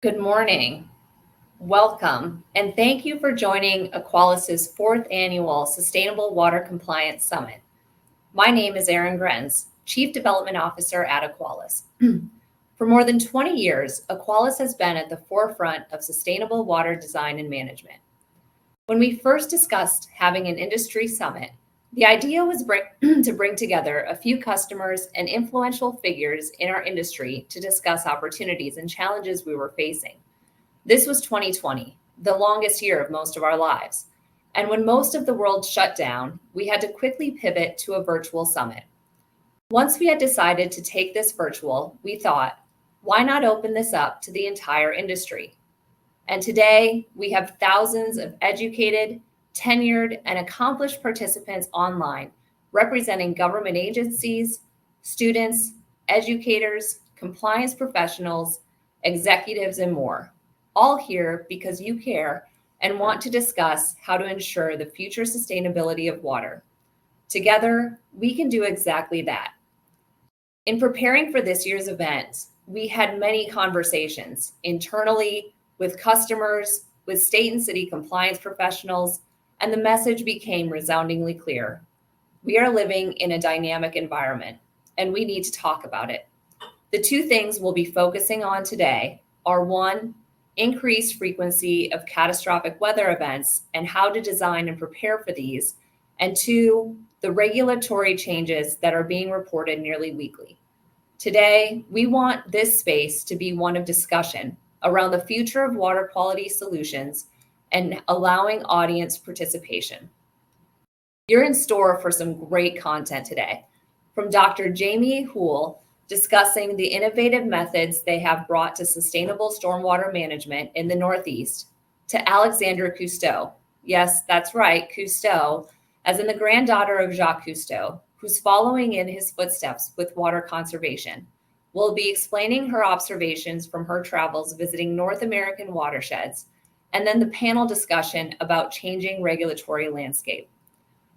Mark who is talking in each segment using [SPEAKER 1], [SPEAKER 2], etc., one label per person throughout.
[SPEAKER 1] Good morning, welcome, and thank you for joining AQUALIS's fourth annual Sustainable Water Compliance Summit. My name is Erin Grenz, Chief Development Officer at AQUALIS. For more than 20 years, AQUALIS has been at the forefront of sustainable water design and management. When we first discussed having an industry summit, the idea was to bring together a few customers and influential figures in our industry to discuss opportunities and challenges we were facing. This was 2020, the longest year of most of our lives. And when most of the world shut down, we had to quickly pivot to a virtual summit. Once we had decided to take this virtual, we thought, why not open this up to the entire industry? And today, we have thousands of educated, tenured, and accomplished participants online, representing government agencies, students, educators, compliance professionals, executives, and more. All here because you care and want to discuss how to ensure the future sustainability of water. Together, we can do exactly that. In preparing for this year's event, we had many conversations internally, with customers, with state and city compliance professionals, and the message became resoundingly clear. We are living in a dynamic environment, and we need to talk about it. The two things we'll be focusing on today are one, increased frequency of catastrophic weather events and how to design and prepare for these, and two, the regulatory changes that are being reported nearly weekly. Today, we want this space to be one of discussion around the future of water quality solutions and allowing audience participation. You're in store for some great content today, from Dr. Jamie Houle discussing the innovative methods they have brought to sustainable stormwater management in the Northeast, to Alexandra Cousteau. Yes, that's right, Cousteau, as in the granddaughter of Jacques Cousteau, who's following in his footsteps with water conservation. We'll be explaining her observations from her travels visiting North American watersheds, and then the panel discussion about changing regulatory landscape.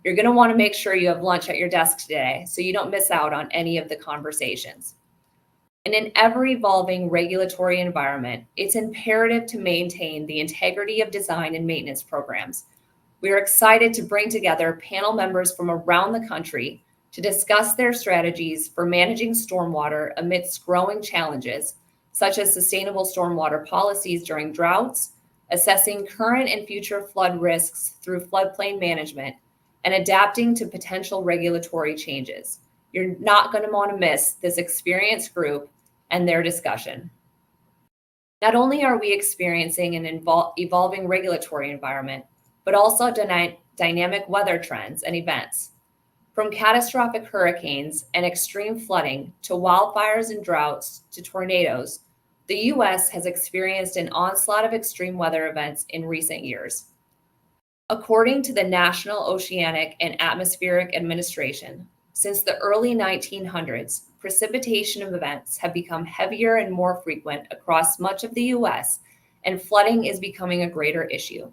[SPEAKER 1] You're going to want to make sure you have lunch at your desk today so you don't miss out on any of the conversations. In an ever-evolving regulatory environment, it's imperative to maintain the integrity of design and maintenance programs. We are excited to bring together panel members from around the country to discuss their strategies for managing stormwater amidst growing challenges, such as sustainable stormwater policies during droughts, assessing current and future flood risks through floodplain management, and adapting to potential regulatory changes. You're not going to want to miss this experienced group and their discussion. Not only are we experiencing an evolving regulatory environment, but also dynamic weather trends and events. From catastrophic hurricanes and extreme flooding to wildfires and droughts to tornadoes, the U.S. has experienced an onslaught of extreme weather events in recent years. According to the National Oceanic and Atmospheric Administration, since the early 1900s, precipitation events have become heavier and more frequent across much of the U.S., and flooding is becoming a greater issue.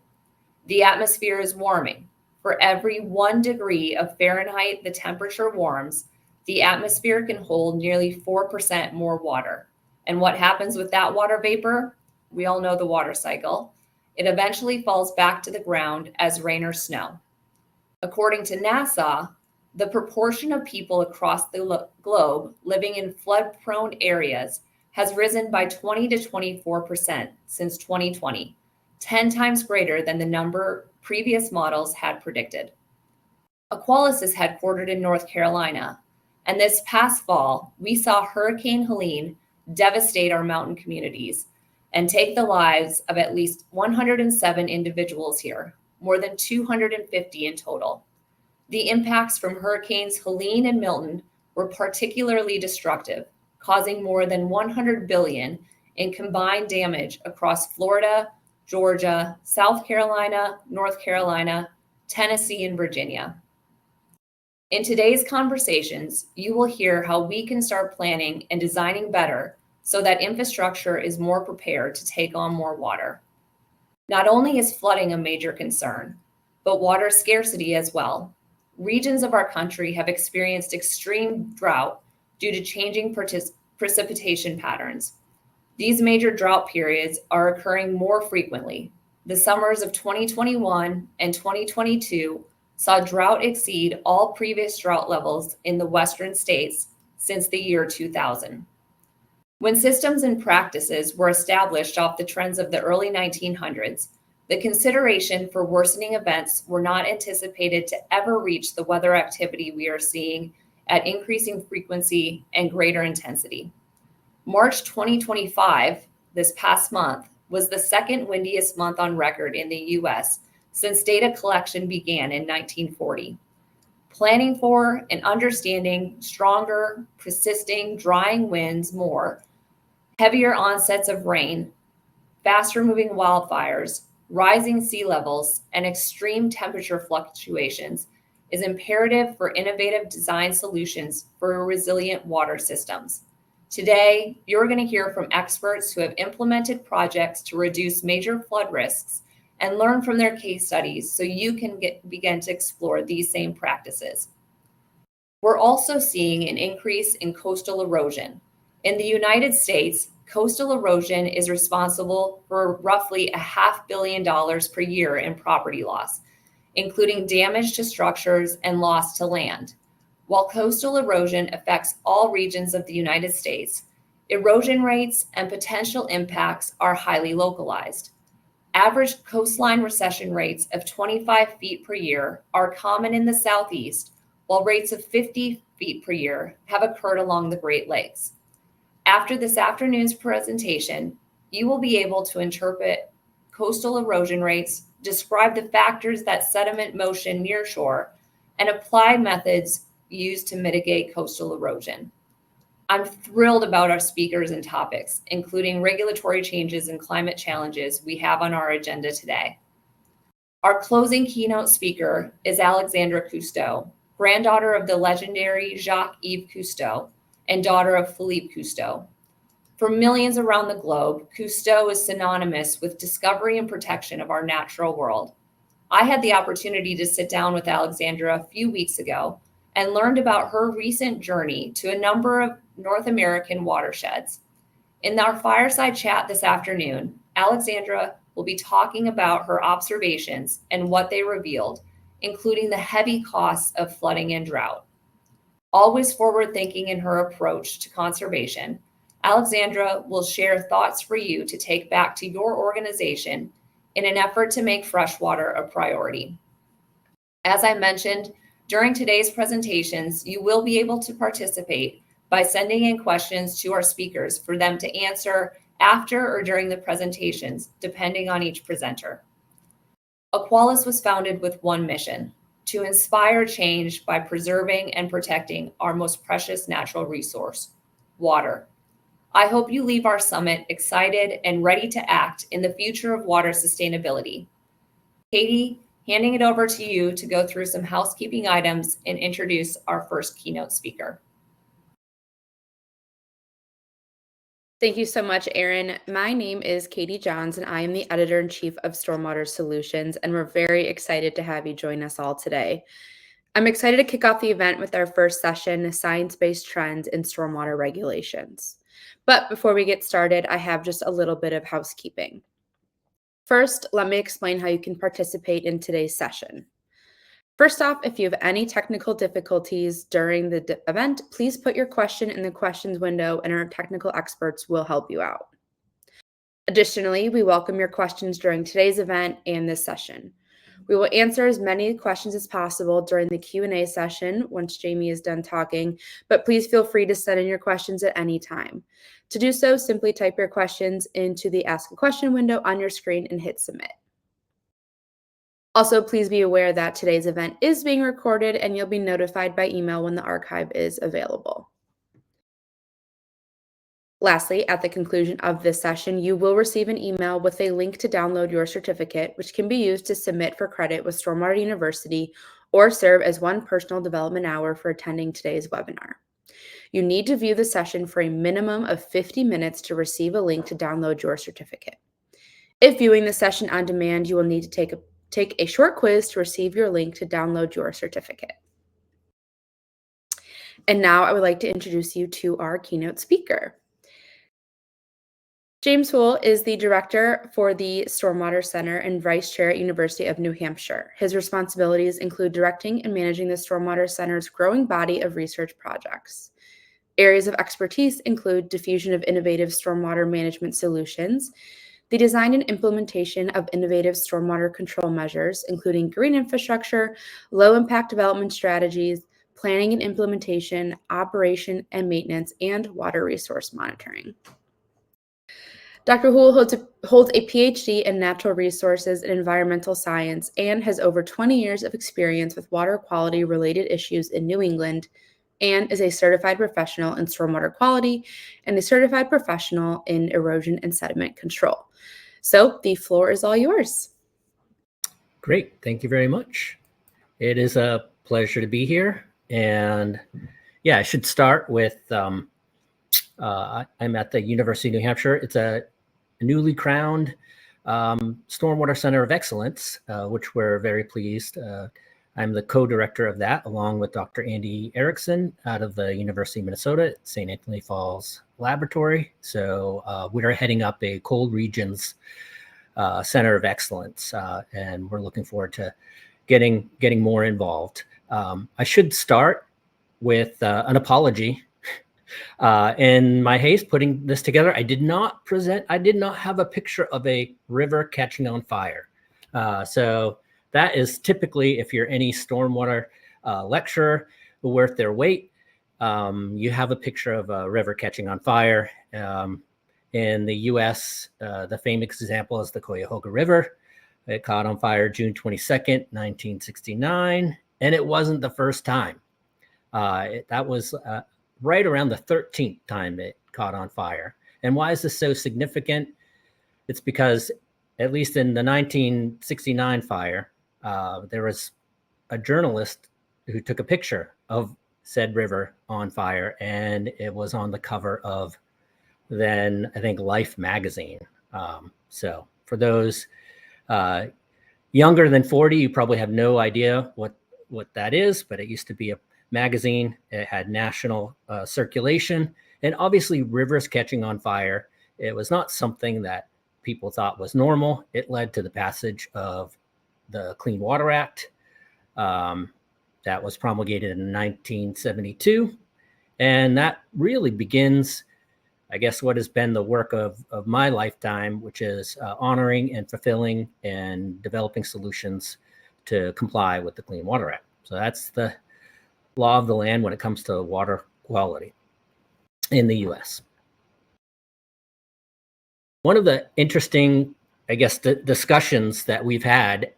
[SPEAKER 1] The atmosphere is warming. For every 1 degree of Fahrenheit the temperature warms, the atmosphere can hold nearly 4% more water. And what happens with that water vapor? We all know the water cycle. It eventually falls back to the ground as rain or snow. According to NASA, the proportion of people across the globe living in flood-prone areas has risen by 20 to 24% since 2020, 10 times greater than the number previous models had predicted. AQUALIS is headquartered in North Carolina, and this past fall, we saw Hurricane Helene devastate our mountain communities and take the lives of at least 107 individuals here, more than 250 in total. The impacts from Hurricanes Helene and Milton were particularly destructive, causing more than $100 billion in combined damage across Florida, Georgia, South Carolina, North Carolina, Tennessee, and Virginia. In today's conversations, you will hear how we can start planning and designing better so that infrastructure is more prepared to take on more water. Not only is flooding a major concern, but water scarcity as well. Regions of our country have experienced extreme drought due to changing precipitation patterns. These major drought periods are occurring more frequently. The summers of 2021 and 2022 saw drought exceed all previous drought levels in the western states since the year 2000. When systems and practices were established off the trends of the early 1900s, the consideration for worsening events were not anticipated to ever reach the weather activity we are seeing at increasing frequency and greater intensity. March 2025, this past month, was the second windiest month on record in the US since data collection began in 1940. Planning for and understanding stronger, persisting, drying winds more, heavier onsets of rain, faster moving wildfires, rising sea levels, and extreme temperature fluctuations is imperative for innovative design solutions for resilient water systems. Today, you're going to hear from experts who have implemented projects to reduce major flood risks and learn from their case studies so you can begin to explore these same practices. We're also seeing an increase in coastal erosion. In the United States, coastal erosion is responsible for roughly $500 million per year in property loss, including damage to structures and loss to land. While coastal erosion affects all regions of the United States, erosion rates and potential impacts are highly localized. Average coastline recession rates of 25 feet per year are common in the Southeast, while rates of 50 feet per year have occurred along the Great Lakes. After this afternoon's presentation, you will be able to interpret coastal erosion rates, describe the factors that sediment motion near shore, and apply methods used to mitigate coastal erosion. I'm thrilled about our speakers and topics, including regulatory changes and climate challenges we have on our agenda today. Our closing keynote speaker is Alexandra Cousteau, granddaughter of the legendary Jacques-Yves Cousteau and daughter of Philippe Cousteau. For millions around the globe, Cousteau is synonymous with discovery and protection of our natural world. I had the opportunity to sit down with Alexandra a few weeks ago and learned about her recent journey to a number of North American watersheds. In our fireside chat this afternoon, Alexandra will be talking about her observations and what they revealed, including the heavy costs of flooding and drought. Always forward-thinking in her approach to conservation, Alexandra will share thoughts for you to take back to your organization in an effort to make freshwater a priority. As I mentioned, during today's presentations, you will be able to participate by sending in questions to our speakers for them to answer after or during the presentations, depending on each presenter. AQUALIS was founded with one mission: to inspire change by preserving and protecting our most precious natural resource, water. I hope you leave our summit excited and ready to act in the future of water sustainability. Katie, handing it over to you to go through some housekeeping items and introduce our first keynote speaker.
[SPEAKER 2] Thank you so much, Erin. My name is Katie Johns, and I am the Editor-in-Chief of Stormwater Solutions, and we're very excited to have you join us all today. I'm excited to kick off the event with our first session, Science-Based Trends in Stormwater Regulations. But before we get started, I have just a little bit of housekeeping. First, let me explain how you can participate in today's session. First off, if you have any technical difficulties during the event, please put your question in the questions window and our technical experts will help you out. Additionally, we welcome your questions during today's event and this session. We will answer as many questions as possible during the Q&A session once Jamie is done talking, but please feel free to send in your questions at any time. To do so, simply type your questions into the Ask a Question window on your screen and hit Submit. Also, please be aware that today's event is being recorded and you'll be notified by email when the archive is available. Lastly, at the conclusion of this session, you will receive an email with a link to download your certificate, which can be used to submit for credit with Stormwater University or serve as one personal development hour for attending today's webinar. You need to view the session for a minimum of 50 minutes to receive a link to download your certificate. If viewing the session on demand, you will need to take a short quiz to receive your link to download your certificate. And now I would like to introduce you to our keynote speaker. James Houle is the director for the Stormwater Center and vice chair at University of New Hampshire. His responsibilities include directing and managing the Stormwater Center's growing body of research projects. Areas of expertise include diffusion of innovative stormwater management solutions, the design and implementation of innovative stormwater control measures, including green infrastructure, low-impact development strategies, planning and implementation, operation and maintenance, and water resource monitoring. Dr. Houle holds a PhD in natural resources and environmental science and has over 20 years of experience with water quality related issues in New England, and is a certified professional in stormwater quality and a certified professional in erosion and sediment control. So the floor is all yours.
[SPEAKER 3] Great. Thank you very much. It is a pleasure to be here. And yeah, I should start with I'm at the University of New Hampshire. It's a newly crowned Stormwater Center of Excellence, which we're very pleased. I'm the co-director of that, along with Dr. Andy Erickson out of the University of Minnesota at St. Anthony Falls Laboratory. So we're heading up a cold regions Center of Excellence, and we're looking forward to getting more involved. I should start with an apology. In my haste putting this together, I did not have a picture of a river catching on fire. So that is typically, if you're any stormwater lecturer worth their weight, you have a picture of a river catching on fire. In the US, the famous example is the Cuyahoga River. It caught on fire June 22nd, 1969, and it wasn't the first time. That was right around the 13th time it caught on fire. And why is this so significant? It's because, at least in the 1969 fire, there was a journalist who took a picture of said river on fire, and it was on the cover of then, I think, Life magazine. So for those younger than 40, you probably have no idea what that is, but it used to be a magazine. It had national circulation, and obviously rivers catching on fire, it was not something that people thought was normal. It led to the passage of the Clean Water Act that was promulgated in 1972. And that really begins, I guess, what has been the work of my lifetime, which is honoring and fulfilling and developing solutions to comply with the Clean Water Act. So that's the law of the land when it comes to water quality in the US. One of the interesting, I guess, discussions that we've had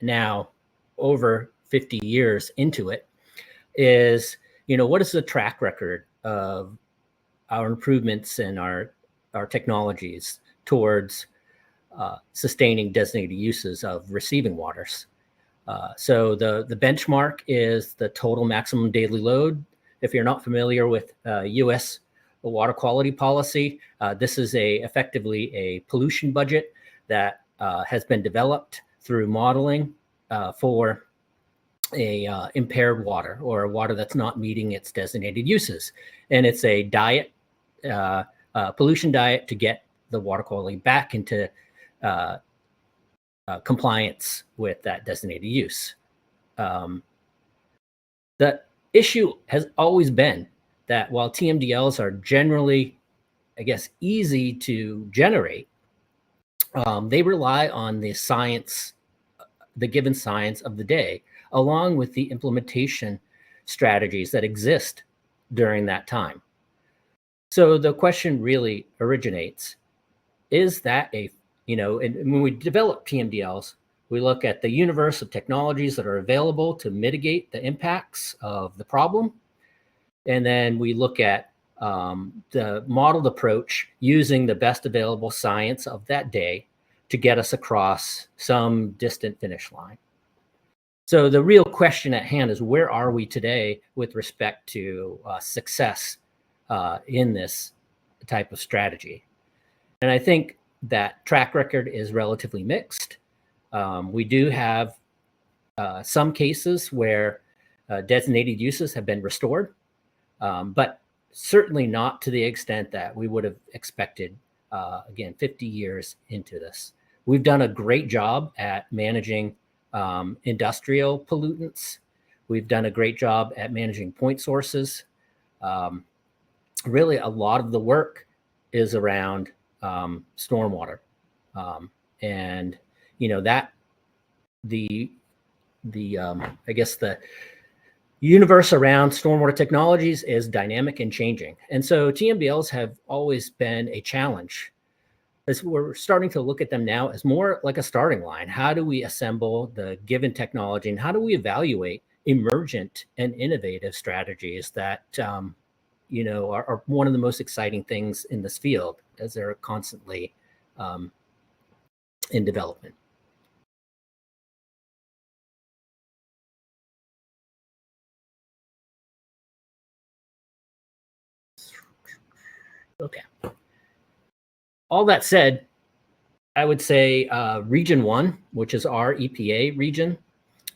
[SPEAKER 3] now over 50 years into it is, what is the track record of our improvements and our technologies towards sustaining designated uses of receiving waters. So the benchmark is the total maximum daily load. If you're not familiar with U.S. water quality policy, this is effectively a pollution budget that has been developed through modeling for a impaired water, or water that's not meeting its designated uses. And it's a diet, pollution diet, to get the water quality back into compliance with that designated use. The issue has always been that while TMDLs are generally, I guess, easy to generate, they rely on the science, the given science of the day, along with the implementation strategies that exist during that time. So the question really originates, is that and when we develop TMDLs, we look at the universe of technologies that are available to mitigate the impacts of the problem. And then we look at the modeled approach using the best available science of that day to get us across some distant finish line. So the real question at hand is, where are we today with respect to success in this type of strategy? And I think that track record is relatively mixed. We do have some cases where designated uses have been restored, but certainly not to the extent that we would have expected again, 50 years into this. We've done a great job at managing industrial pollutants. We've done a great job at managing point sources. Really, a lot of the work is around stormwater. And, you know, that I guess the universe around stormwater technologies is dynamic and changing. And so TMDLs have always been a challenge. As we're starting to look at them now as more like a starting line. How do we assemble the given technology, and how do we evaluate emergent and innovative strategies that you know, are one of the most exciting things in this field, as they're constantly in development. Okay. All that said, I would say Region 1, which is our EPA region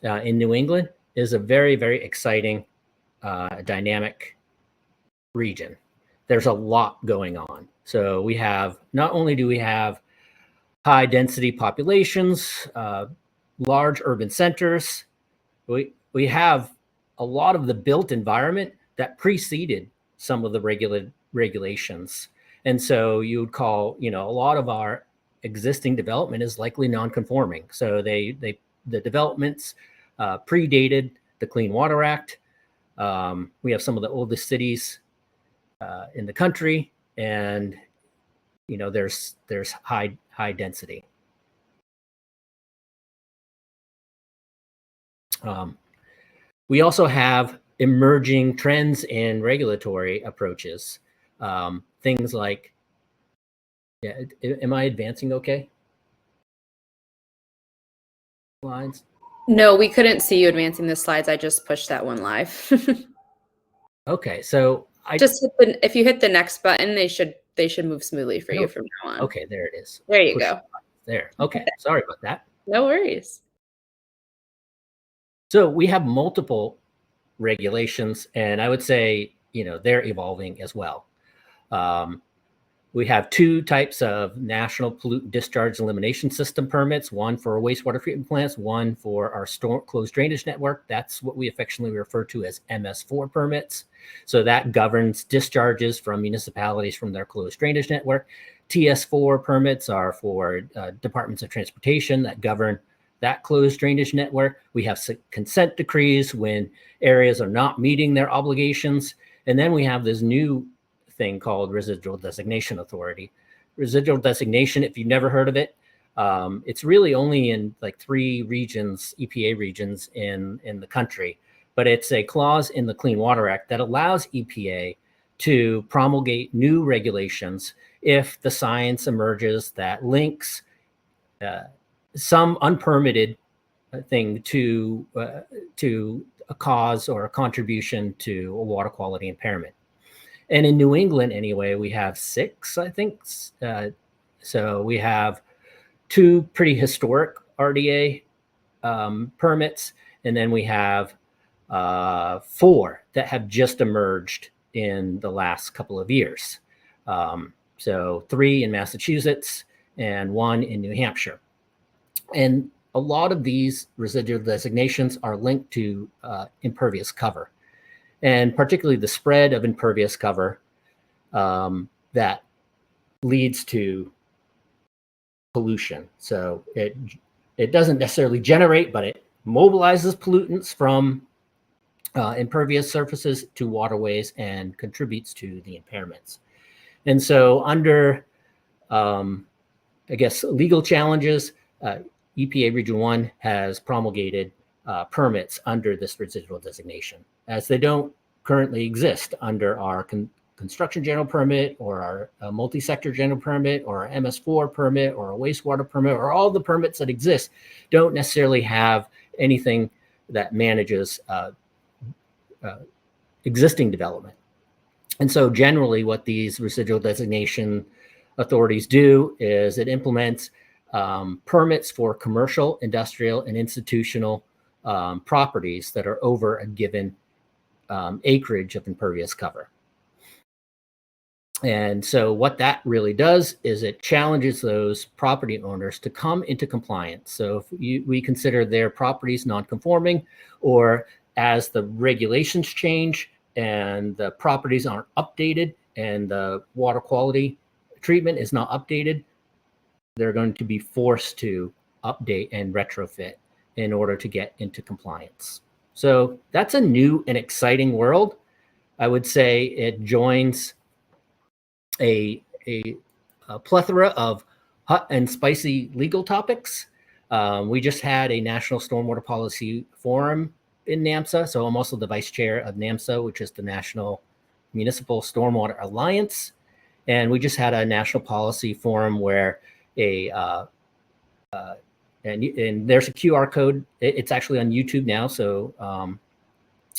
[SPEAKER 3] in New England, is a very, very exciting, dynamic region. There's a lot going on. So we have, not only do we have high density populations, large urban centers, we have a lot of the built environment that preceded some of the regulations. And so you would call, you know, a lot of our existing development is likely non-conforming. So the developments predated the Clean Water Act. We have some of the oldest cities in the country, and you know, there's high density. We also have emerging trends in regulatory approaches. Things like, yeah, am I advancing okay? Slides?
[SPEAKER 2] No, we couldn't see you advancing the slides. I just pushed that one live.
[SPEAKER 3] Okay, so
[SPEAKER 2] just if you hit the next button, they should move smoothly for you from now on.
[SPEAKER 3] Okay, there it is.
[SPEAKER 2] There you go.
[SPEAKER 3] There. Okay, sorry about that.
[SPEAKER 2] No worries.
[SPEAKER 3] So we have multiple regulations, and I would say, you know, they're evolving as well. We have two types of national pollutant discharge elimination system permits, one for wastewater treatment plants, one for our closed drainage network. That's what we affectionately refer to as MS4 permits. So that governs discharges from municipalities from their closed drainage network. TS4 permits are for departments of transportation that govern that closed drainage network. We have consent decrees when areas are not meeting their obligations. And then we have this new thing called Residual Designation Authority. Residual Designation, if you've never heard of it, it's really only in like 3 regions, EPA regions in the country, but it's a clause in the Clean Water Act that allows EPA to promulgate new regulations if the science emerges that links some unpermitted thing to a cause or a contribution to a water quality impairment. And in New England, anyway, we have 6, I think. So we have 2 pretty historic RDA permits, and then we have 4 that have just emerged in the last couple of years. So 3 in Massachusetts and 1 in New Hampshire. And a lot of these residual designations are linked to impervious cover, and particularly the spread of impervious cover that leads to pollution. So it doesn't necessarily generate, but it mobilizes pollutants from impervious surfaces to waterways and contributes to the impairments. And so under, I guess, legal challenges, EPA Region 1 has promulgated permits under this residual designation, as they don't currently exist under our construction general permit or our multi-sector general permit or our MS4 permit or a wastewater permit, or all the permits that exist don't necessarily have anything that manages existing development. And so generally what these residual designation authorities do is it implements permits for commercial, industrial, and institutional properties that are over a given acreage of impervious cover. And so what that really does is it challenges those property owners to come into compliance. So if we consider their properties non-conforming, or as the regulations change and the properties aren't updated and the water quality treatment is not updated, they're going to be forced to update and retrofit in order to get into compliance. So that's a new and exciting world. I would say it joins a plethora of hot and spicy legal topics. We just had a National Stormwater Policy Forum in NAMSA, so I'm also the vice chair of NAMSA, which is the National Municipal Stormwater Alliance. And we just had a national policy forum where and there's a QR code. It's actually on YouTube now, so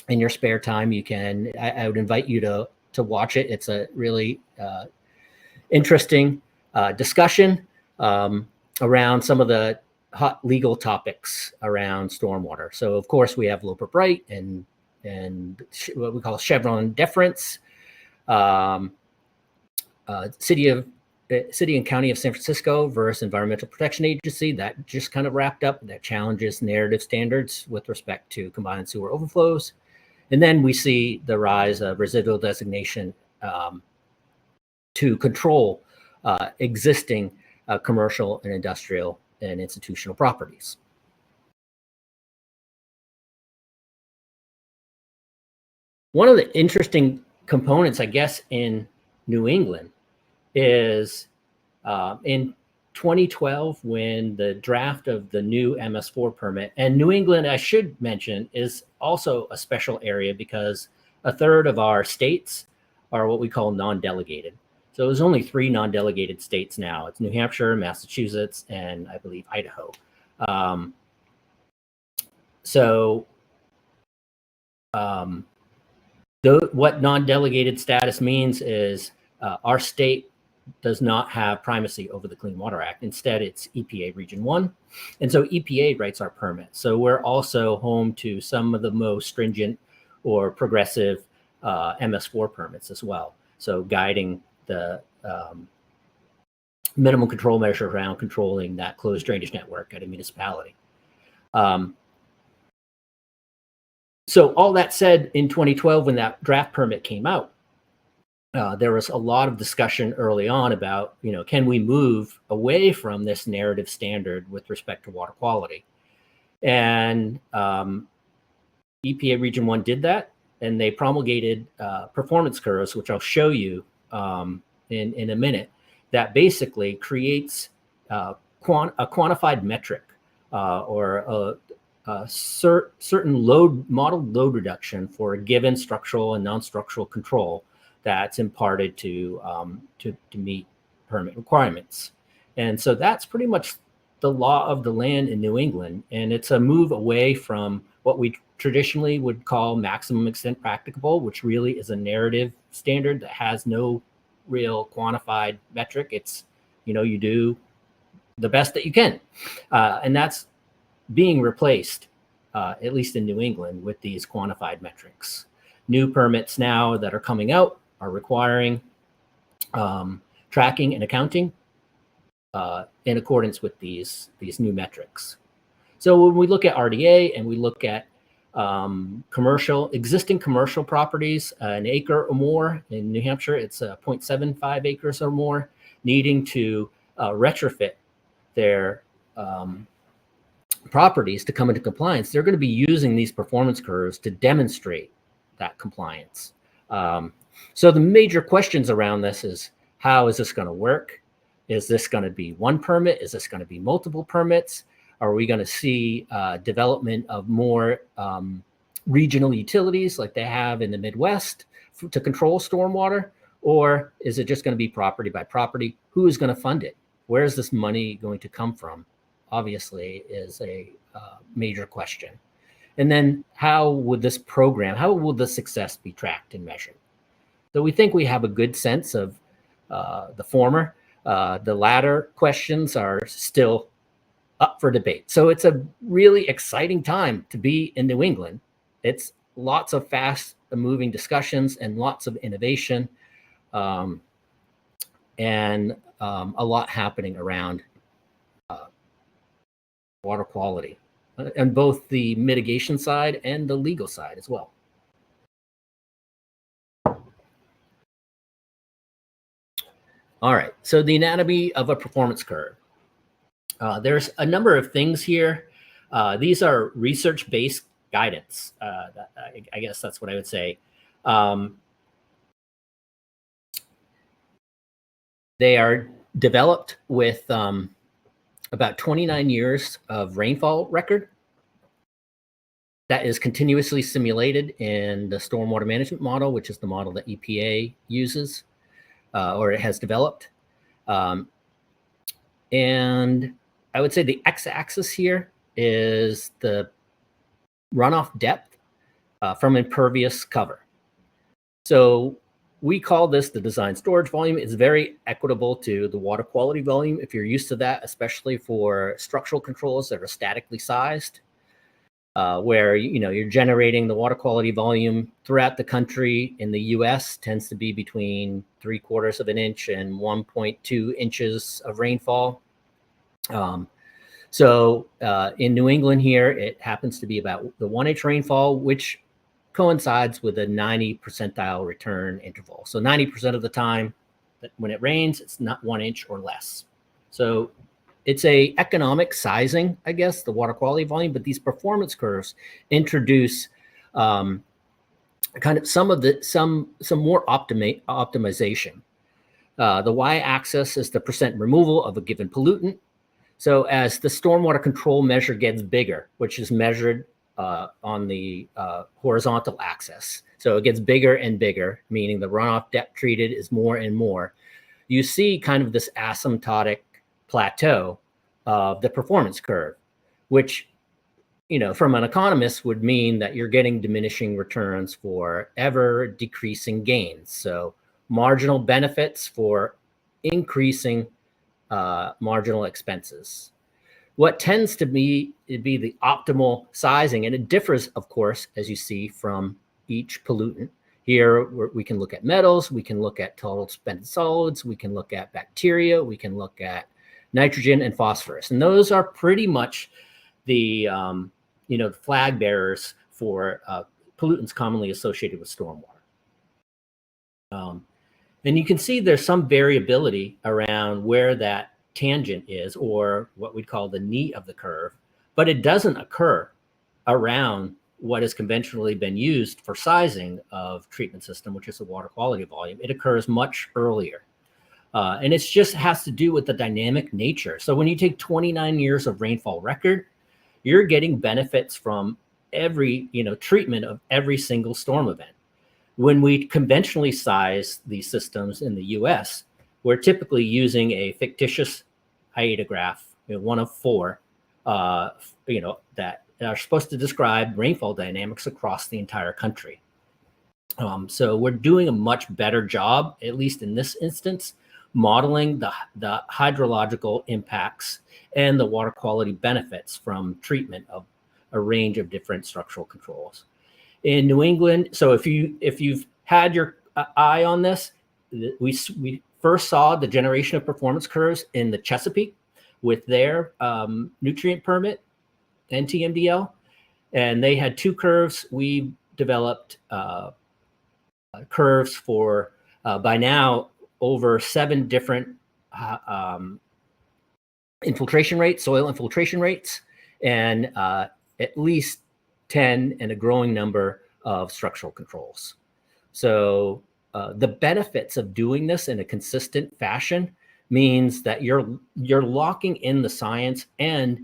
[SPEAKER 3] in your spare time, you can. I would invite you to watch it. It's a really interesting discussion around some of the hot legal topics around stormwater. So of course we have Loper Bright and what we call Chevron deference, City and County of San Francisco versus Environmental Protection Agency. That just kind of wrapped up. That challenges narrative standards with respect to combined sewer overflows. And then we see the rise of residual designation to control existing commercial and industrial and institutional properties. One of the interesting components, I guess, in New England is in 2012, when the draft of the new MS4 permit, and New England, I should mention, is also a special area because a third of our states are what we call non-delegated. So there's only 3 non-delegated states now. It's New Hampshire, Massachusetts, and I believe Idaho. What non-delegated status means is our state does not have primacy over the Clean Water Act. Instead, it's EPA Region 1. And so EPA writes our permits. So we're also home to some of the most stringent or progressive MS4 permits as well. So guiding the minimum control measure around controlling that closed drainage network at a municipality. So all that said, in 2012, when that draft permit came out, there was a lot of discussion early on about, can we move away from this narrative standard with respect to water quality? And EPA Region 1 did that, and they promulgated performance curves, which I'll show you in a minute, that basically creates a quantified metric or a certain modeled load reduction for a given structural and non-structural control that's imparted to meet permit requirements. And so that's pretty much the law of the land in New England. And it's a move away from what we traditionally would call maximum extent practicable, which really is a narrative standard that has no real quantified metric. It's, you do the best that you can. And that's being replaced, at least in New England, with these quantified metrics. New permits now that are coming out are requiring tracking and accounting in accordance with these new metrics. So when we look at RDA and we look at existing commercial properties, an acre or more in New Hampshire, it's 0.75 acres or more, needing to retrofit their properties to come into compliance, they're going to be using these performance curves to demonstrate that compliance. So the major questions around this is, how is this going to work? Is this going to be one permit? Is this going to be multiple permits? Are we going to see development of more regional utilities like they have in the Midwest to control stormwater? Or is it just going to be property by property? Who is going to fund it? Where is this money going to come from? Obviously is a major question. And then how will the success be tracked and measured? So we think we have a good sense of the former. The latter questions are still up for debate. So it's a really exciting time to be in New England. It's lots of fast moving discussions and lots of innovation. and a lot happening around water quality on both the mitigation side and the legal side as well. All right, so the anatomy of a performance curve. There's a number of things here. These are research-based guidance. I guess that's what I would say. They are developed with about 29 years of rainfall record that is continuously simulated in the stormwater management model, which is the model that EPA uses or it has developed. And I would say the x-axis here is the runoff depth from impervious cover. So we call this the design storage volume. It's very equitable to the water quality volume if you're used to that, especially for structural controls that are statically sized, where you're generating the water quality volume throughout the country. In the US tends to be between 3/4 of an inch and 1.2 inches of rainfall. So in New England here, it happens to be about the 1 inch rainfall, which coincides with a 90 percentile return interval. So 90% of the time that when it rains, it's not 1 inch or less. So it's a economic sizing, I guess, the water quality volume, but these performance curves introduce kind of some more optimization. The y-axis is the percent removal of a given pollutant. So as the stormwater control measure gets bigger, which is measured on the horizontal axis, so it gets bigger and bigger, meaning the runoff depth treated is more and more, you see kind of this asymptotic plateau of the performance curve, which, from an economist would mean that you're getting diminishing returns for ever decreasing gains. So marginal benefits for increasing marginal expenses. What tends to be the optimal sizing, and it differs, of course, as you see, from each pollutant. Here, we can look at metals, we can look at total spent solids, we can look at bacteria, we can look at nitrogen and phosphorus. And those are pretty much the flag bearers for pollutants commonly associated with stormwater. And you can see there's some variability around where that tangent is, or what we'd call the knee of the curve, but it doesn't occur around what has conventionally been used for sizing of treatment system, which is the water quality volume. It occurs much earlier. And it just has to do with the dynamic nature. So when you take 29 years of rainfall record, you're getting benefits from every, treatment of every single storm event. When we conventionally size these systems in the US, we're typically using a fictitious hyetograph, one of four, that are supposed to describe rainfall dynamics across the entire country. So we're doing a much better job, at least in this instance, modeling the hydrological impacts and the water quality benefits from treatment of a range of different structural controls. In New England, so if you've had your eye on this, we first saw the generation of performance curves in the Chesapeake with their nutrient permit and TMDL, and they had two curves. We developed curves for by now over 7 different infiltration rates, soil infiltration rates, and at least 10 and a growing number of structural controls. So the benefits of doing this in a consistent fashion means that you're locking in the science, and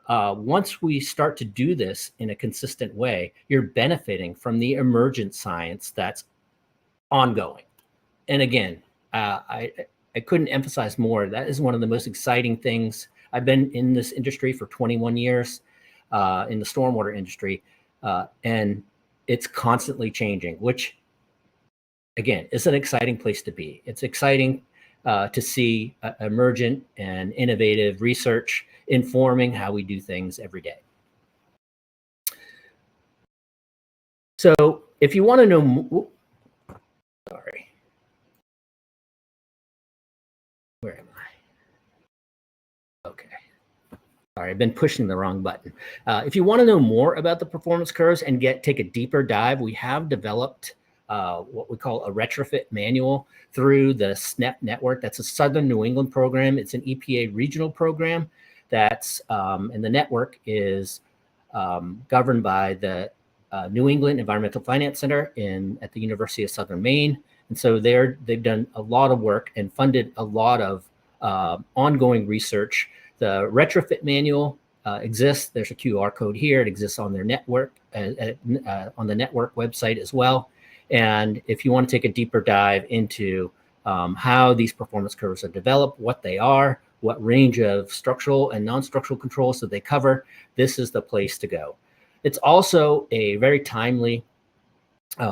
[SPEAKER 3] once we start to do this in a consistent way, you're benefiting from the emergent science that's ongoing. And again, I couldn't emphasize more. That is one of the most exciting things. I've been in this industry for 21 years, in the stormwater industry, and it's constantly changing, which, again, is an exciting place to be. It's exciting to see emergent and innovative research informing how we do things every day. So if you want to know, sorry. Where am I? Okay. Sorry, I've been pushing the wrong button. If you want to know more about the performance curves and take a deeper dive, we have developed what we call a retrofit manual through the SNEP network. That's a Southern New England program. It's an EPA regional program that's, and the network is governed by the New England Environmental Finance Center at the University of Southern Maine. And so they've done a lot of work and funded a lot of ongoing research. The retrofit manual exists. There's a QR code here. It exists on their network, on the network website as well. And if you want to take a deeper dive into how these performance curves are developed, what they are, what range of structural and non-structural controls that they cover, this is the place to go. It's also a very timely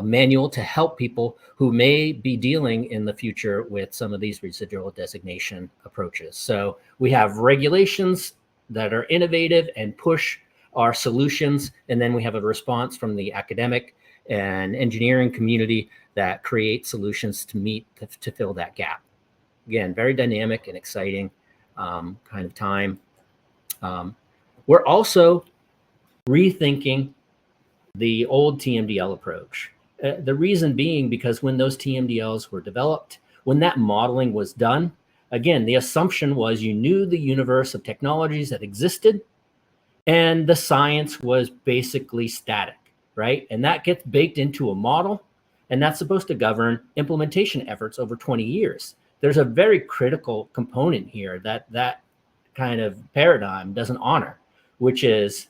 [SPEAKER 3] manual to help people who may be dealing in the future with some of these residual designation approaches. So we have regulations that are innovative and push our solutions, and then we have a response from the academic and engineering community that create solutions to fill that gap. Again, very dynamic and exciting kind of time. We're also rethinking the old TMDL approach. The reason being because when those TMDLs were developed, when that modeling was done, again, the assumption was you knew the universe of technologies that existed and the science was basically static, right? And that gets baked into a model, and that's supposed to govern implementation efforts over 20 years. There's a very critical component here that kind of paradigm doesn't honor, which is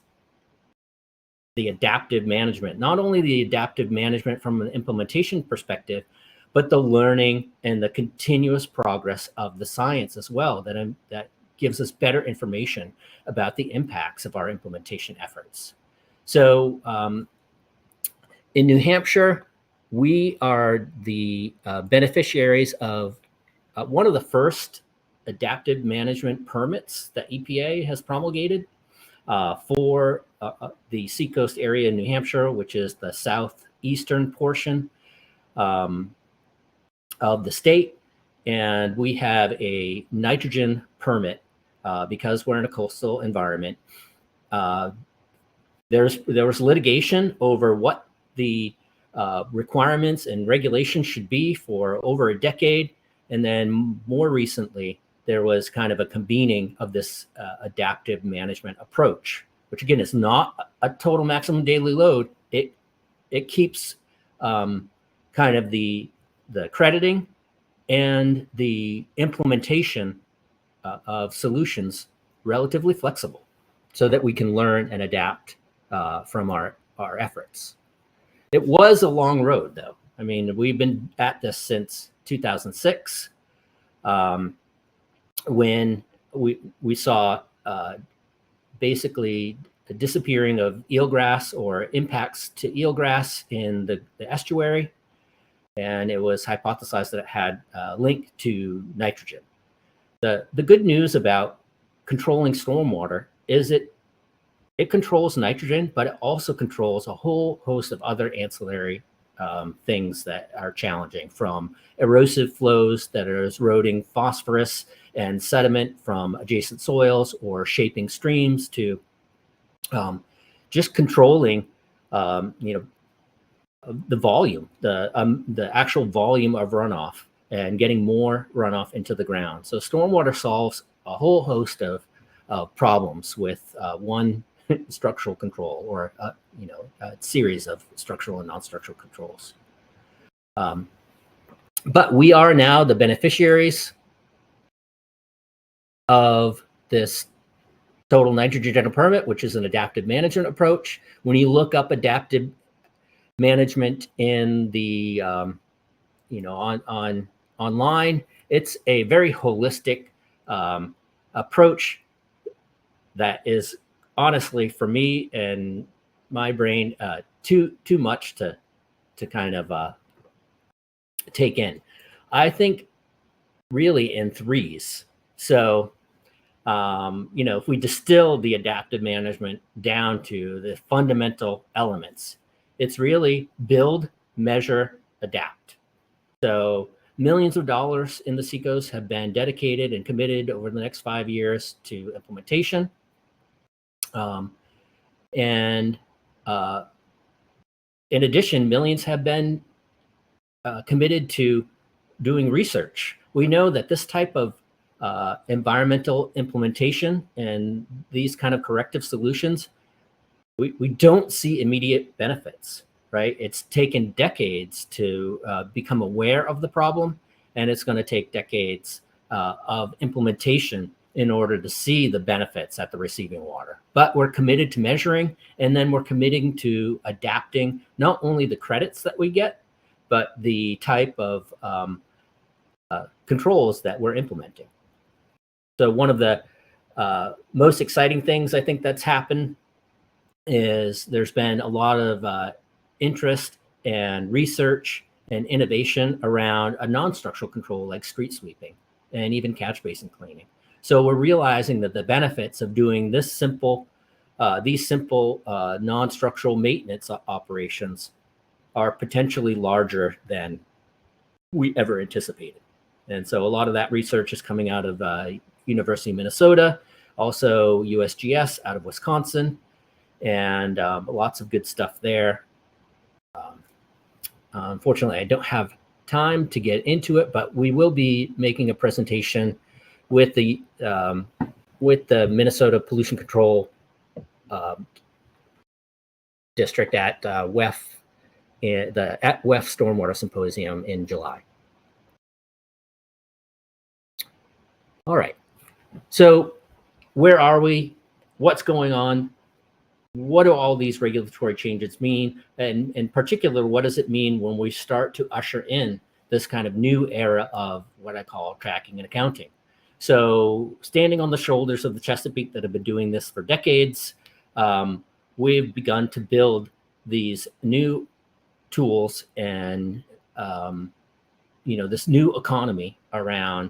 [SPEAKER 3] the adaptive management. Not only the adaptive management from an implementation perspective, but the learning and the continuous progress of the science as well, that gives us better information about the impacts of our implementation efforts. So in New Hampshire, we are the beneficiaries of one of the first adaptive management permits that EPA has promulgated for the Seacoast area in New Hampshire, which is the southeastern portion of the state. And we have a nitrogen permit because we're in a coastal environment. There was litigation over what the requirements and regulations should be for over a decade. And then more recently, there was kind of a convening of this adaptive management approach, which again is not a total maximum daily load. It keeps kind of the crediting and the implementation of solutions relatively flexible so that we can learn and adapt from our efforts. It was a long road, though. I mean, we've been at this since 2006. When we saw basically the disappearing of eelgrass or impacts to eelgrass in the estuary. And it was hypothesized that it had a link to nitrogen. The good news about controlling stormwater is it controls nitrogen, but it also controls a whole host of other ancillary things that are challenging, from erosive flows that are eroding phosphorus and sediment from adjacent soils or shaping streams to just controlling, the volume, the actual volume of runoff and getting more runoff into the ground. So stormwater solves a whole host of problems with one structural control or a series of structural and non-structural controls. But we are now the beneficiaries of this total nitrogen general permit, which is an adaptive management approach. When you look up adaptive management in the online, it's a very holistic approach that is honestly, for me and my brain, too much to kind of take in. I think really in threes. So if we distill the adaptive management down to the fundamental elements, it's really build, measure, adapt. So Millions of dollars in the Seacoast have been dedicated and committed over the next 5 years to implementation. And in addition, millions have been committed to doing research. We know that this type of environmental implementation and these kind of corrective solutions, we don't see immediate benefits, right? It's taken decades to become aware of the problem, and it's going to take decades of implementation in order to see the benefits at the receiving water. But we're committed to measuring, and then we're committing to adapting not only the credits that we get, but the type of controls that we're implementing. So one of the most exciting things I think that's happened is there's been a lot of interest and research and innovation around a non-structural control like street sweeping and even catch basin cleaning. So we're realizing that the benefits of doing these simple non-structural maintenance operations are potentially larger than we ever anticipated. And so a lot of that research is coming out of University of Minnesota, also USGS out of Wisconsin, and lots of good stuff there. Unfortunately, I don't have time to get into it, but we will be making a presentation with the Minnesota Pollution Control District at WEF, at WEF Stormwater Symposium in July. All right, so where are we? What's going on? What do all these regulatory changes mean? And in particular, what does it mean when we start to usher in this kind of new era of what I call tracking and accounting? So standing on the shoulders of the Chesapeake that have been doing this for decades, we've begun to build these new tools and this new economy around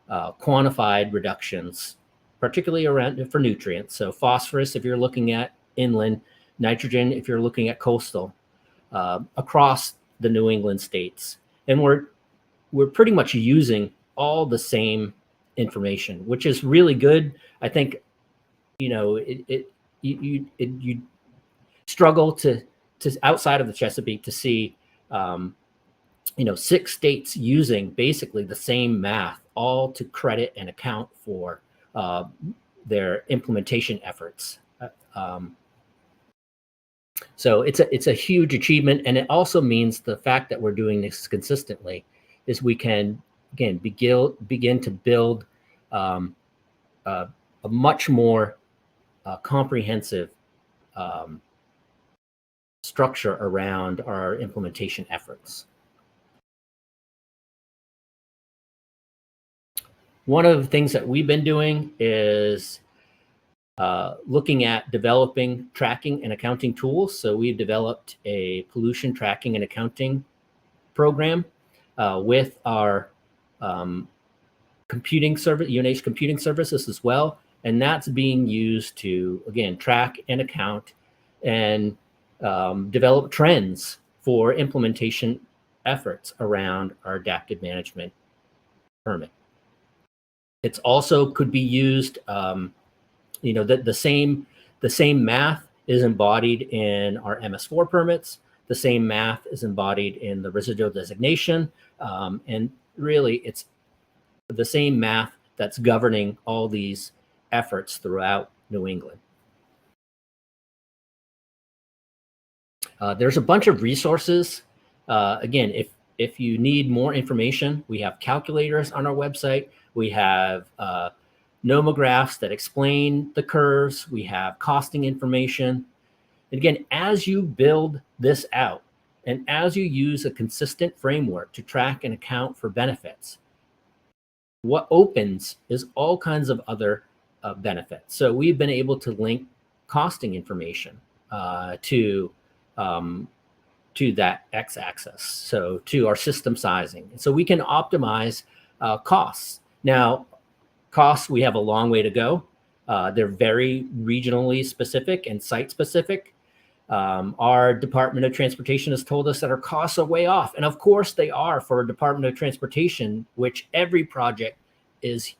[SPEAKER 3] quantified reductions, particularly around for nutrients. So phosphorus, if you're looking at inland, nitrogen, if you're looking at coastal, across the New England states. And we're pretty much using all the same information, which is really good. I think, you struggle to outside of the Chesapeake to see, 6 states using basically the same math, all to credit and account for their implementation efforts. So it's a huge achievement, and it also means the fact that we're doing this consistently is we can again begin to build a much more comprehensive structure around our implementation efforts. One of the things that we've been doing is looking at developing tracking and accounting tools. So we've developed a pollution tracking and accounting program with our computing service, UNH computing services as well. And that's being used to, again, track and account and develop trends for implementation efforts around our adaptive management permit. It's also could be used, the same math is embodied in our MS4 permits. The same math is embodied in the residual designation. And really, it's the same math that's governing all these efforts throughout New England. There's a bunch of resources. Again, if you need more information, we have calculators on our website. We have nomographs that explain the curves. We have costing information. And again, as you build this out and as you use a consistent framework to track and account for benefits, what opens is all kinds of other benefits. So we've been able to link costing information to that x-axis, so to our system sizing. So we can optimize costs. Now, costs, we have a long way to go. They're very regionally specific and site specific. Our Department of Transportation has told us that our costs are way off. And of course they are for a Department of Transportation, which every project is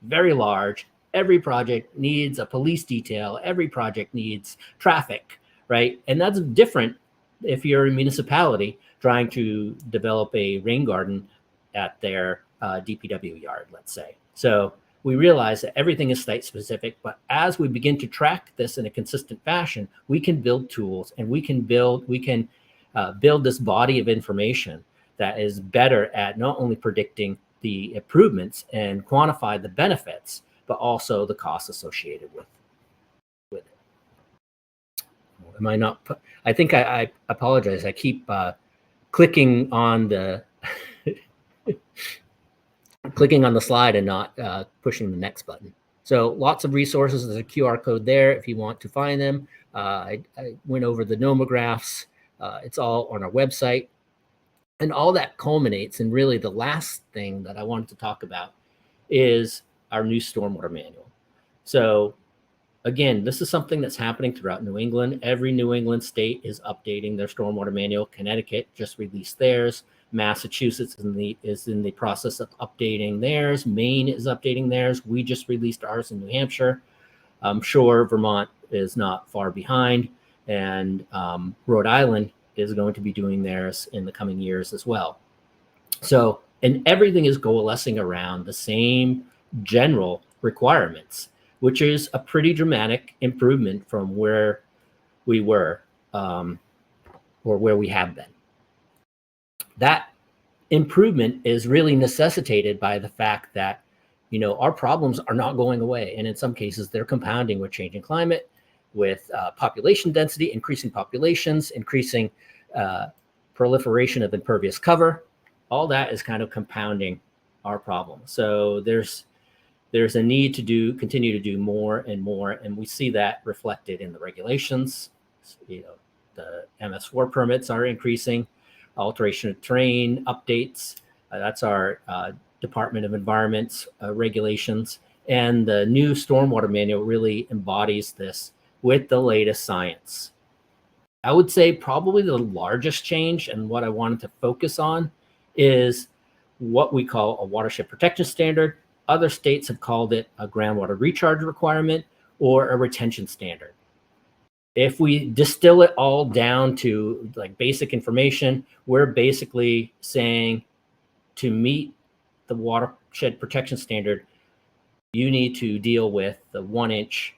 [SPEAKER 3] very large. Every project needs a police detail. Every project needs traffic, right? And that's different if you're a municipality trying to develop a rain garden at their DPW yard, let's say. So we realize that everything is site specific, but as we begin to track this in a consistent fashion, we can build tools and we can build this body of information that is better at not only predicting the improvements and quantify the benefits, but also the costs associated with it. Am I not? I think I apologize. I keep clicking on the clicking on the slide and not pushing the next button. So lots of resources. There's a QR code there if you want to find them. I went over the nomographs. It's all on our website. And all that culminates in really the last thing that I wanted to talk about is our new stormwater manual. So again, this is something that's happening throughout New England. Every New England state is updating their stormwater manual. Connecticut just released theirs. Massachusetts is in the process of updating theirs. Maine is updating theirs. We just released ours in New Hampshire. I'm sure Vermont is not far behind, and Rhode Island is going to be doing theirs in the coming years as well. So, and everything is coalescing around the same general requirements, which is a pretty dramatic improvement from where we were or where we have been. That improvement is really necessitated by the fact that, you know, our problems are not going away. And in some cases, they're compounding with changing climate, with population density, increasing populations, increasing proliferation of impervious cover. All that is kind of compounding our problem. So there's a need to continue to do more and more, and we see that reflected in the regulations. You know, the MS4 permits are increasing, alteration of terrain updates. That's our Department of Environment's regulations, and the new stormwater manual really embodies this with the latest science. I would say probably the largest change, and what I wanted to focus on, is what we call a watershed protection standard. Other states have called it a groundwater recharge requirement or a retention standard. If we distill it all down to like basic information, we're basically saying to meet the watershed protection standard, you need to deal with the 1 inch,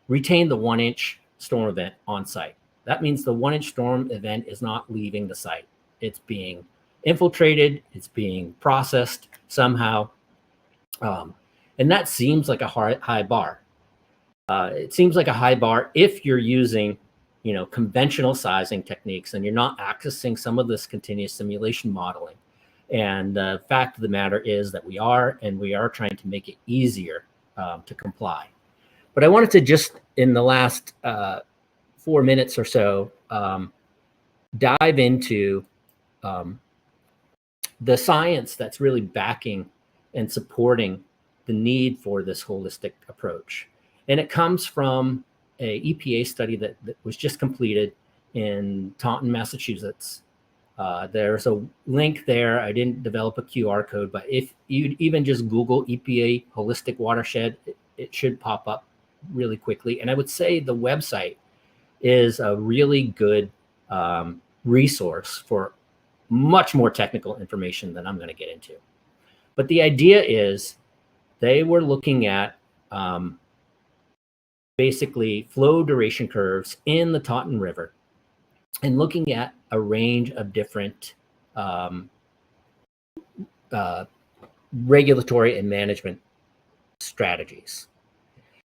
[SPEAKER 3] retain the 1 inch storm event on site. That means the 1 inch storm event is not leaving the site. It's being infiltrated, it's being processed somehow. And that seems like a high bar. It seems like a high bar if you're using, you know, conventional sizing techniques and you're not accessing some of this continuous simulation modeling. And the fact of the matter is that we are trying to make it easier to comply. But I wanted to just, in the last 4 minutes or so, dive into the science that's really backing and supporting the need for this holistic approach. And it comes from a EPA study that was just completed in Taunton, Massachusetts. There's a link there. I didn't develop a QR code, but if you even just Google EPA holistic watershed, it should pop up really quickly. And I would say the website is a really good resource for much more technical information than I'm going to get into. But the idea is they were looking at basically flow duration curves in the Taunton River and looking at a range of different regulatory and management strategies.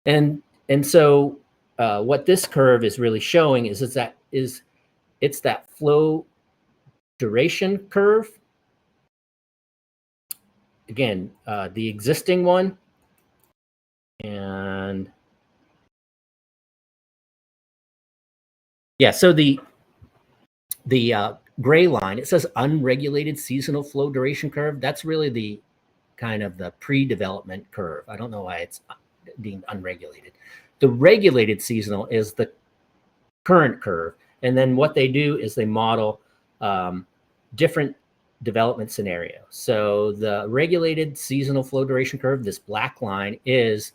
[SPEAKER 3] And so what this curve is really showing is it's that flow duration curve. Again, the existing one, and yeah, so the gray line, it says unregulated seasonal flow duration curve. That's really the kind of the pre-development curve. I don't know why it's deemed unregulated. The regulated seasonal is the current curve. And then what they do is they model different development scenarios. So the regulated seasonal flow duration curve, this black line, is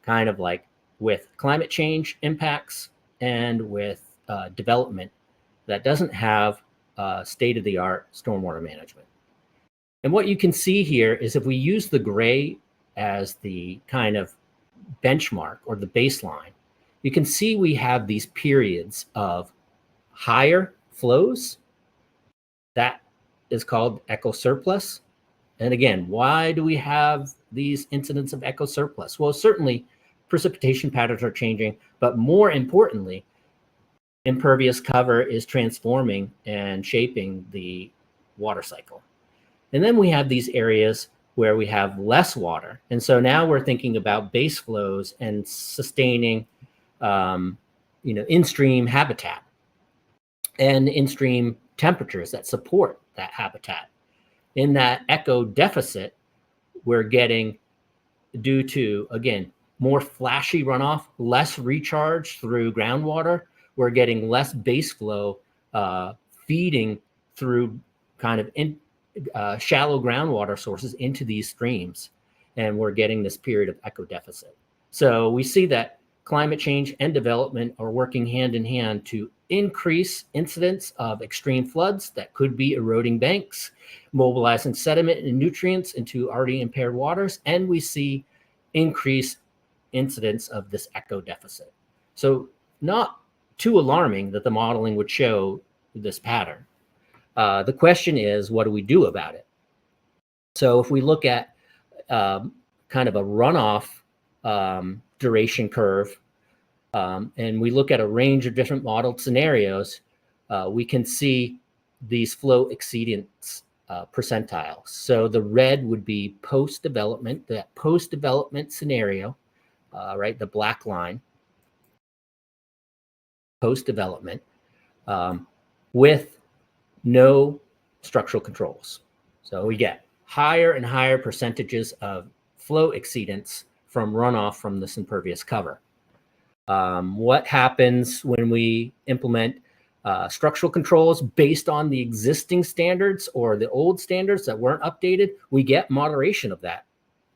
[SPEAKER 3] kind of like with climate change impacts and with development that doesn't have state-of-the-art stormwater management. And what you can see here is if we use the gray as the kind of benchmark or the baseline, you can see we have these periods of higher flows. That is called echo surplus. And again, why do we have these incidents of echo surplus? Well, certainly precipitation patterns are changing, but more importantly, impervious cover is transforming and shaping the water cycle. And then we have these areas where we have less water. And so now we're thinking about base flows and sustaining, in-stream habitat and in-stream temperatures that support that habitat. In that echo deficit, we're getting, due to, again, more flashy runoff, less recharge through groundwater, we're getting less base flow feeding through kind of shallow groundwater sources into these streams. And we're getting this period of echo deficit. So we see that climate change and development are working hand in hand to increase incidence of extreme floods that could be eroding banks, mobilizing sediment and nutrients into already impaired waters. And we see increased incidence of this echo deficit. So not too alarming that the modeling would show this pattern. The question is, what do we do about it? So if we look at kind of a runoff duration curve, and we look at a range of different modeled scenarios, we can see these flow exceedance percentiles. So the red would be post-development, that post-development scenario, right, the black line, post-development, with no structural controls. So we get higher and higher percentages of flow exceedance from runoff from this impervious cover. What happens when we implement structural controls based on the existing standards or the old standards that weren't updated? We get moderation of that,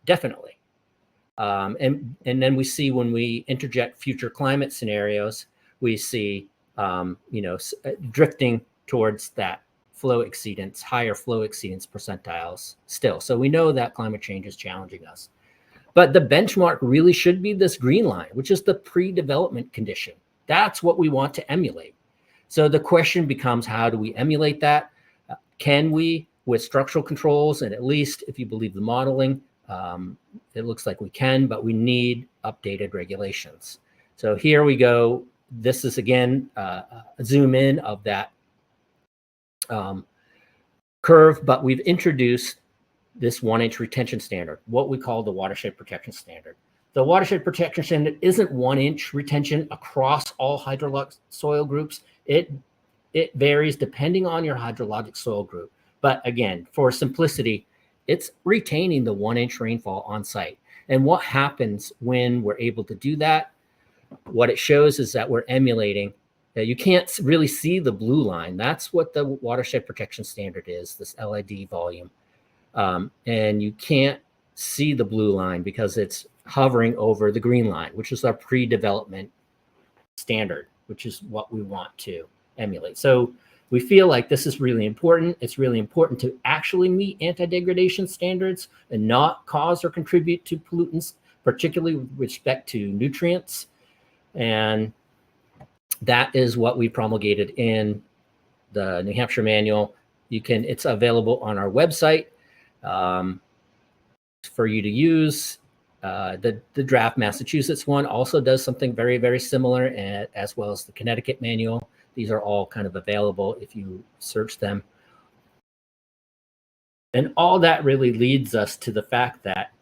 [SPEAKER 3] definitely. And then we see when we interject future climate scenarios, we see drifting towards that flow exceedance, higher flow exceedance percentiles still. So we know that climate change is challenging us. But the benchmark really should be this green line, which is the pre-development condition. That's what we want to emulate. So the question becomes, how do we emulate that? Can we, with structural controls, and at least if you believe the modeling, it looks like we can, but we need updated regulations. So here we go. This is, again, a zoom in of that curve, but we've introduced this 1-inch retention standard, what we call the watershed protection standard. The watershed protection standard isn't 1-inch retention across all hydrologic soil groups. It varies depending on your hydrologic soil group. But again, for simplicity, it's retaining the 1-inch rainfall on site. And what happens when we're able to do that? What it shows is that we're emulating. You can't really see the blue line. That's what the watershed protection standard is, this LID volume. And you can't see the blue line because it's hovering over the green line, which is our pre-development standard, which is what we want to emulate. So we feel like this is really important. It's really important to actually meet anti-degradation standards and not cause or contribute to pollutants, particularly with respect to nutrients. And that is what we promulgated in the New Hampshire manual. It's available on our website for you to use. The draft Massachusetts one also does something very, very similar, as well as the Connecticut manual. These are all kind of available if you search them. And all that really leads us to the fact that,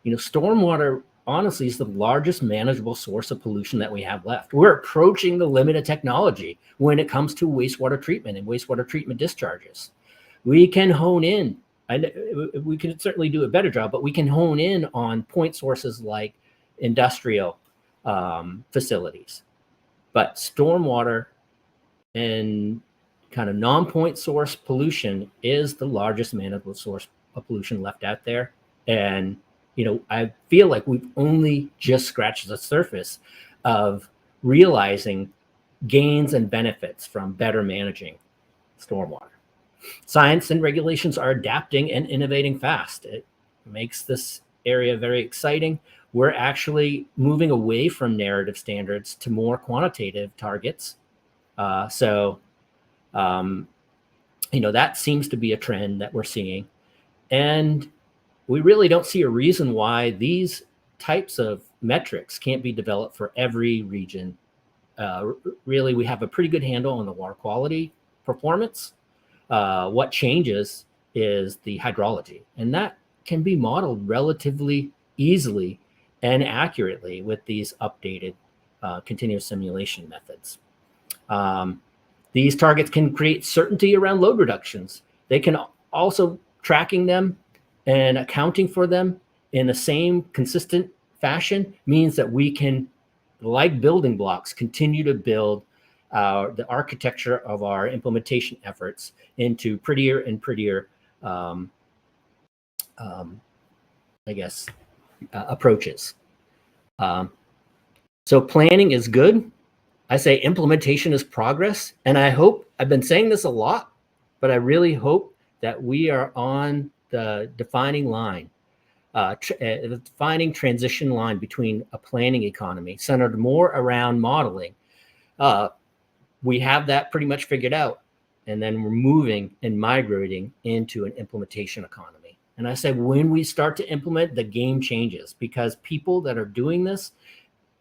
[SPEAKER 3] stormwater honestly is the largest manageable source of pollution that we have left. We're approaching the limit of technology when it comes to wastewater treatment and wastewater treatment discharges. We can hone in. We can certainly do a better job, but we can hone in on point sources like industrial facilities. But stormwater and kind of non-point source pollution is the largest manageable source of pollution left out there. And, I feel like we've only just scratched the surface of realizing gains and benefits from better managing stormwater. Science and regulations are adapting and innovating fast. It makes this area very exciting. We're actually moving away from narrative standards to more quantitative targets. That seems to be a trend that we're seeing. And we really don't see a reason why these types of metrics can't be developed for every region. Really, we have a pretty good handle on the water quality performance. What changes is the hydrology, and that can be modeled relatively easily and accurately with these updated continuous simulation methods. These targets can create certainty around load reductions. They can also tracking them and accounting for them in the same consistent fashion means that we can, like building blocks, continue to build the architecture of our implementation efforts into prettier and prettier, approaches. So planning is good. I say implementation is progress. And I hope, I've been saying this a lot, but I really hope that we are on the defining line, the defining transition line between a planning economy centered more around modeling. We have that pretty much figured out. And then we're moving and migrating into an implementation economy. And I said, when we start to implement, the game changes because people that are doing this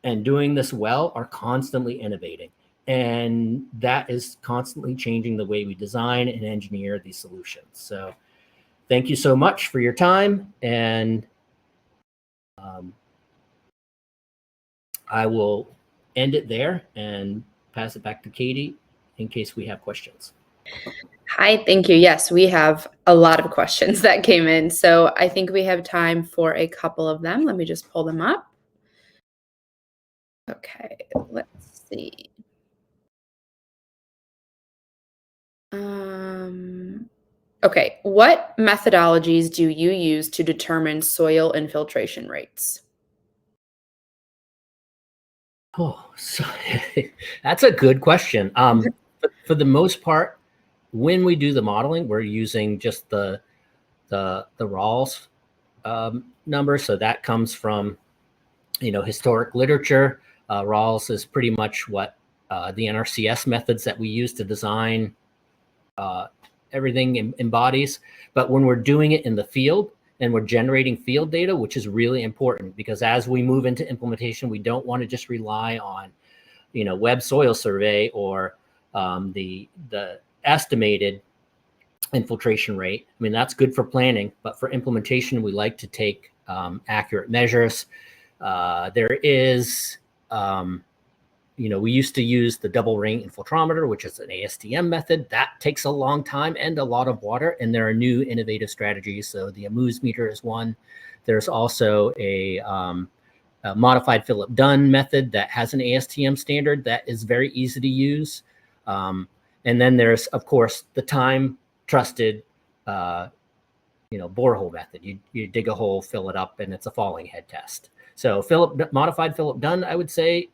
[SPEAKER 3] and doing this well are constantly innovating. And that is constantly changing the way we design and engineer these solutions. So thank you so much for your time. And I will end it there and pass it back to Katie in case we have questions.
[SPEAKER 2] Hi, thank you. Yes, we have a lot of questions that came in. So I think we have time for a couple of them. Let me just pull them up. Okay, let's see. Okay, what methodologies do you use to determine soil infiltration rates?
[SPEAKER 3] Oh, so that's a good question. For the most part, when we do the modeling, we're using just the Rawls number. So that comes from, historic literature. Rawls is pretty much what the NRCS methods that we use to design everything embodies. But when we're doing it in the field and we're generating field data, which is really important because as we move into implementation, we don't want to just rely on, web soil survey or the estimated infiltration rate. I mean, that's good for planning, but for implementation, we like to take accurate measures. There is, we used to use the double ring infiltrometer, which is an ASTM method. That takes a long time and a lot of water, and there are new innovative strategies. So the amuse meter is one. There's also a modified Philip Dunn method that has an ASTM standard that is very easy to use. And then there's, of course, the time-trusted, borehole method. You dig a hole, fill it up, and it's a falling head test. So modified Philip Dunn, I would say,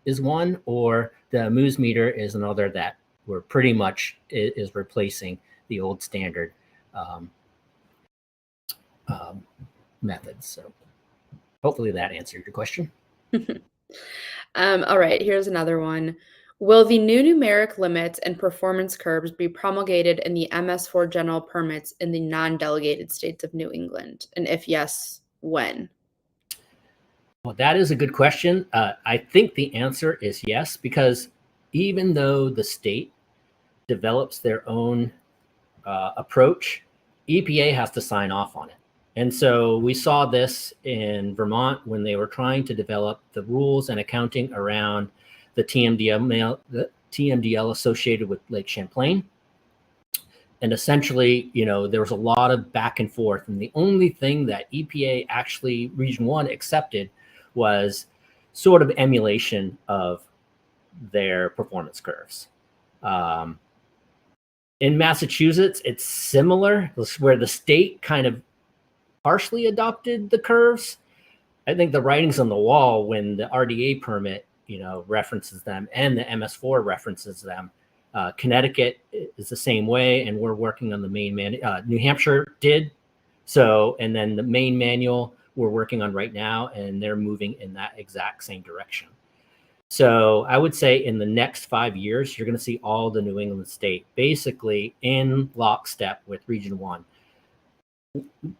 [SPEAKER 3] is one, or the amuse meter is another that we're pretty much is replacing the old standard methods. So hopefully that answered your question.
[SPEAKER 2] All right, here's another one. Will the new numeric limits and performance curves be promulgated in the MS4 general permits in the non-delegated states of New England? And if yes, when?
[SPEAKER 3] Well, that is a good question. I think the answer is yes, because even though the state develops their own approach, EPA has to sign off on it. And so we saw this in Vermont when they were trying to develop the rules and accounting around the TMDL associated with Lake Champlain. And essentially, there was a lot of back and forth. And the only thing that EPA actually, Region 1, accepted was sort of emulation of their performance curves. In Massachusetts, it's similar, where the state kind of partially adopted the curves. I think the writing's on the wall when the RDA permit, references them, and the MS4 references them. Connecticut is the same way, and we're working on the main New Hampshire did so, and then the main manual we're working on right now, and they're moving in that exact same direction. So I would say in the next 5 years, you're going to see all the New England state basically in lockstep with Region 1.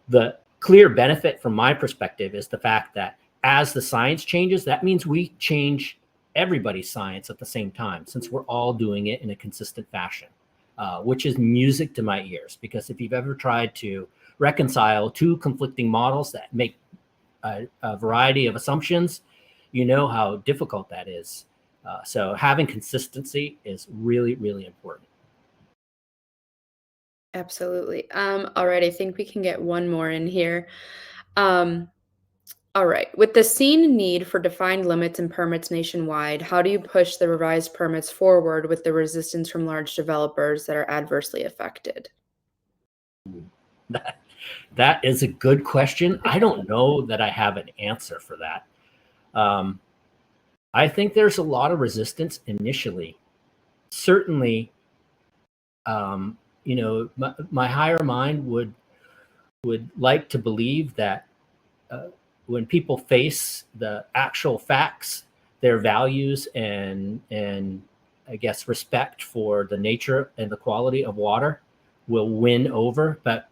[SPEAKER 3] The clear benefit from my perspective is the fact that as the science changes, that means we change everybody's science at the same time, since we're all doing it in a consistent fashion, which is music to my ears. Because if you've ever tried to reconcile two conflicting models that make a variety of assumptions, you know how difficult that is. So having consistency is really, really important.
[SPEAKER 2] Absolutely. All right, I think we can get one more in here. All right, with the seen need for defined limits and permits nationwide, how do you push the revised permits forward with the resistance from large developers that are adversely affected?
[SPEAKER 3] That is a good question. I don't know that I have an answer for that. I think there's a lot of resistance initially. Certainly, my higher mind would like to believe that when people face the actual facts, their values and I guess respect for the nature and the quality of water will win over. But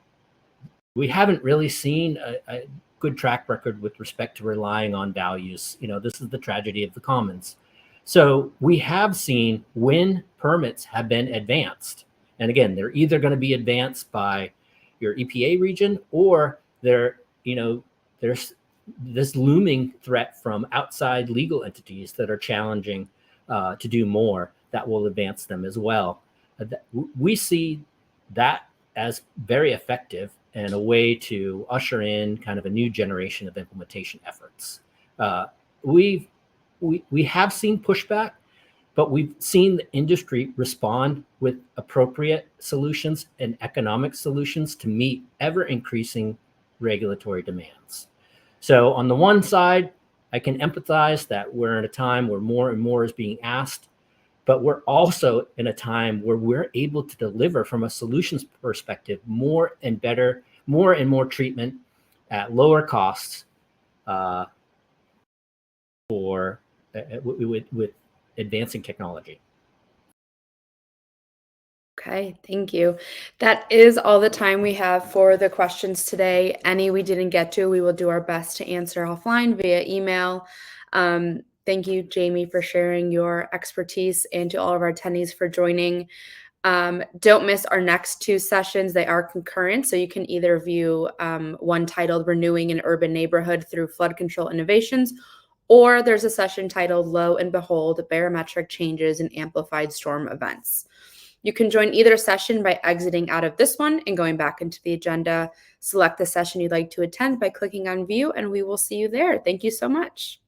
[SPEAKER 3] we haven't really seen a good track record with respect to relying on values. This is the tragedy of the commons. So we have seen when permits have been advanced, and again, they're either going to be advanced by your EPA region, or there's this looming threat from outside legal entities that are challenging to do more that will advance them as well. We see that as very effective and a way to usher in kind of a new generation of implementation efforts. We have seen pushback, but we've seen the industry respond with appropriate solutions and economic solutions to meet ever increasing regulatory demands. So on the one side, I can empathize that we're in a time where more and more is being asked, but we're also in a time where we're able to deliver from a solutions perspective more and better, more and more treatment at lower costs with advancing technology.
[SPEAKER 2] Okay, thank you. That is all the time we have for the questions today. Any we didn't get to, we will do our best to answer offline via email. Thank you, Jamie, for sharing your expertise, and to all of our attendees for joining. Don't miss our next two sessions. They are concurrent, so you can either view one titled Renewing an Urban Neighborhood Through Flood Control Innovations, or there's a session titled Lo and Behold, Barometric Changes in Amplified Storm Events. You can join either session by exiting out of this one and going back into the agenda. Select the session you'd like to attend by clicking on View, and we will see you there. Thank you so much.